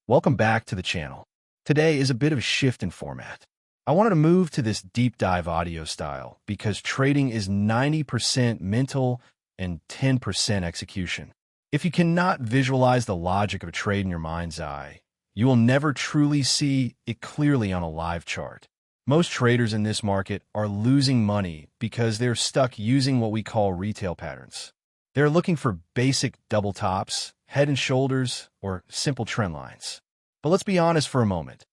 Welcome back to the channel. Today is a bit of a shift in format. I wanted to move to this deep dive audio style because trading is 90% mental and 10% execution. If you cannot visualize the logic of a trade in your mind's eye, you will never truly see it clearly on a live chart. Most traders in this market are losing money because they're stuck using what we call retail patterns. They're looking for basic double tops, head and shoulders, or simple trend lines. But let's be honest for a moment.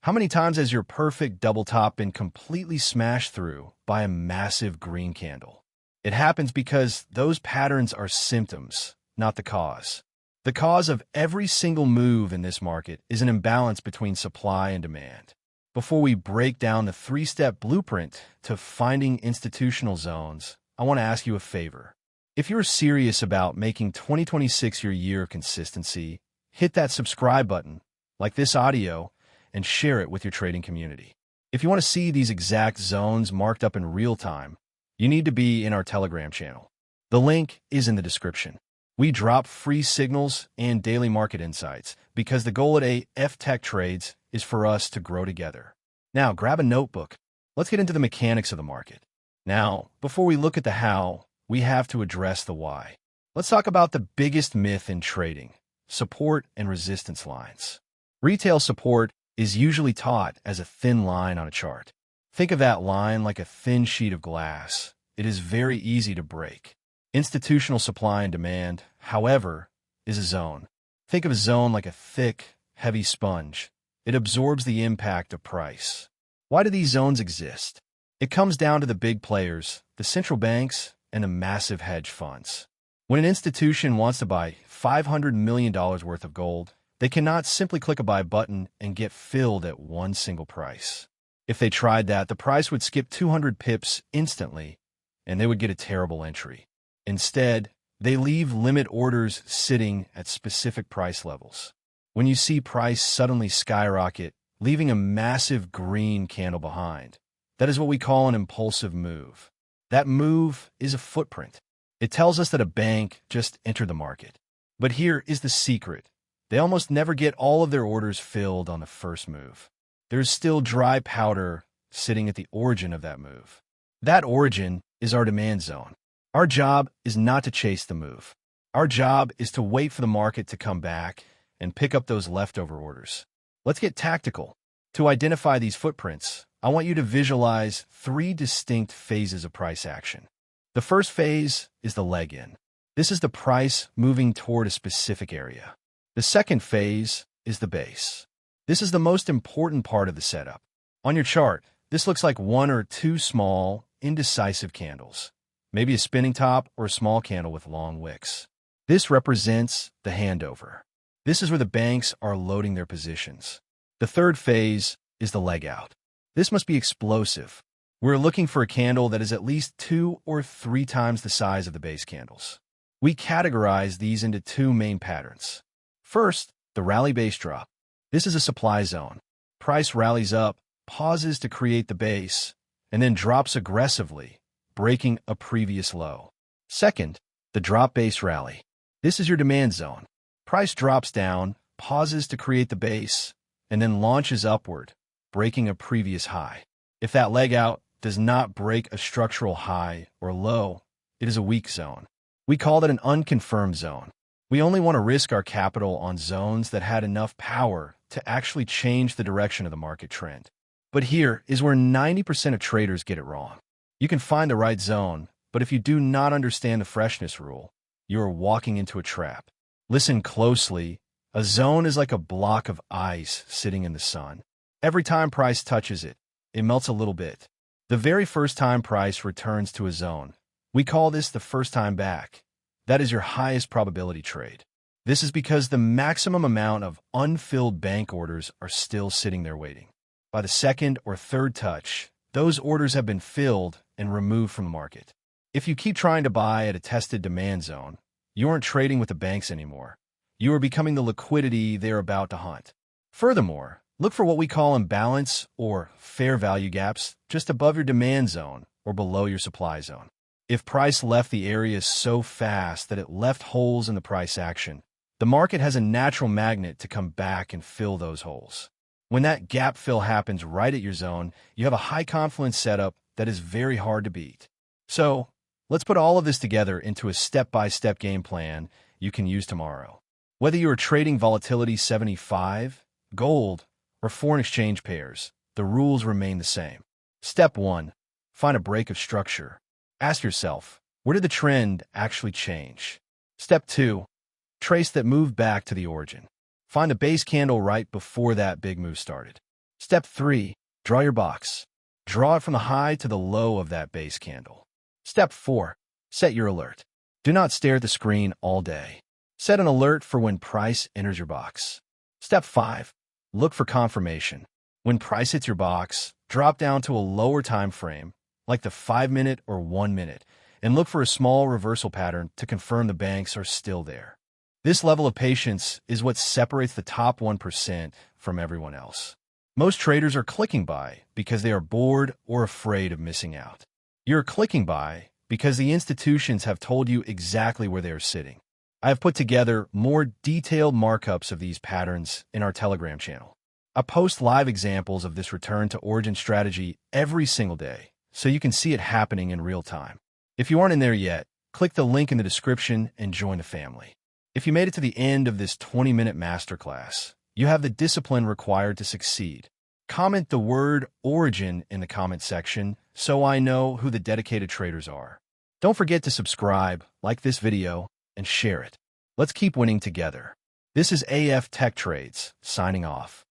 How many times has your perfect double top been completely smashed through by a massive green candle? It happens because those patterns are symptoms, not the cause. The cause of every single move in this market is an imbalance between supply and demand. Before we break down the three-step blueprint to finding institutional zones, I want to ask you a favor. If you're serious about making 2026 your year of consistency, hit that subscribe button, like this audio, and share it with your trading community. If you want to see these exact zones marked up in real time, you need to be in our Telegram channel. The link is in the description. We drop free signals and daily market insights because the goal at AFTechTrades is for us to grow together. Now, grab a notebook. Let's get into the mechanics of the market. Now, before we look at the how, we have to address the why. Let's talk about the biggest myth in trading: support and resistance lines. Retail support is usually taught as a thin line on a chart. Think of that line like a thin sheet of glass. It is very easy to break. Institutional supply and demand, however, is a zone. Think of a zone like a thick, heavy sponge. It absorbs the impact of price. Why do these zones exist? It comes down to the big players, the central banks, and the massive hedge funds. When an institution wants to buy $500 million worth of gold, they cannot simply click a buy button and get filled at one single price. If they tried that, the price would skip 200 pips instantly, and they would get a terrible entry. Instead, they leave limit orders sitting at specific price levels. When you see price suddenly skyrocket, leaving a massive green candle behind, that is what we call an impulsive move. That move is a footprint. It tells us that a bank just entered the market. But here is the secret. They almost never get all of their orders filled on the first move. There's still dry powder sitting at the origin of that move. That origin is our demand zone. Our job is not to chase the move. Our job is to wait for the market to come back and pick up those leftover orders. Let's get tactical. To identify these footprints, I want you to visualize three distinct phases of price action. The first phase is the leg in. This is the price moving toward a specific area. The second phase is the base. This is the most important part of the setup. On your chart, this looks like one or two small, indecisive candles, maybe a spinning top or a small candle with long wicks. This represents the handover. This is where the banks are loading their positions. The third phase is the leg out. This must be explosive. We're looking for a candle that is at least 2 or 3 times the size of the base candles. We categorize these into two main patterns. First, the rally base drop. This is a supply zone. Price rallies up, pauses to create the base, and then drops aggressively, breaking a previous low. Second, the drop base rally. This is your demand zone. Price drops down, pauses to create the base, and then launches upward, breaking a previous high. If that leg out does not break a structural high or low, it is a weak zone. We call that an unconfirmed zone. We only want to risk our capital on zones that had enough power to actually change the direction of the market trend. But here is where 90% of traders get it wrong. You can find the right zone, but if you do not understand the Freshness Rule, you are walking into a trap. Listen closely. A zone is like a block of ice sitting in the sun. Every time price touches it, it melts a little bit. The very first time price returns to a zone, we call this the first time back. That is your highest probability trade. This is because the maximum amount of unfilled bank orders are still sitting there waiting. By the second or third touch, those orders have been filled and removed from the market. If you keep trying to buy at a tested demand zone, you aren't trading with the banks anymore. You are becoming the liquidity they're about to hunt. Furthermore, look for what we call imbalance or fair value gaps just above your demand zone or below your supply zone. If price left the area so fast that it left holes in the price action, The market has a natural magnet to come back and fill those holes. When that gap fill happens right at your zone, you have a high confidence setup that is very hard to beat. So, let's put all of this together into a step-by-step game plan you can use tomorrow. Whether you are trading volatility 75, gold, or foreign exchange pairs, the rules remain the same. Step 1. Find a break of structure. Ask yourself, where did the trend actually change? Step 2. Trace that move back to the origin. Find the base candle right before that big move started. Step 3. Draw your box. Draw it from the high to the low of that base candle. Step 4. Set your alert. Do not stare at the screen all day. Set an alert for when price enters your box. Step 5. Look for confirmation. When price hits your box, drop down to a lower time frame, like the 5-minute or 1-minute, and look for a small reversal pattern to confirm the banks are still there. This level of patience is what separates the top 1% from everyone else. Most traders are clicking buy because they are bored or afraid of missing out. You're clicking buy because the institutions have told you exactly where they are sitting. I have put together more detailed markups of these patterns in our Telegram channel. I post live examples of this return to origin strategy every single day, so you can see it happening in real time. If you aren't in there yet, click the link in the description and join the family. If you made it to the end of this 20-minute masterclass, you have the discipline required to succeed. Comment the word origin in the comment section so I know who the dedicated traders are. Don't forget to subscribe, like this video, and share it. Let's keep winning together. This is AFTechTrades, signing off.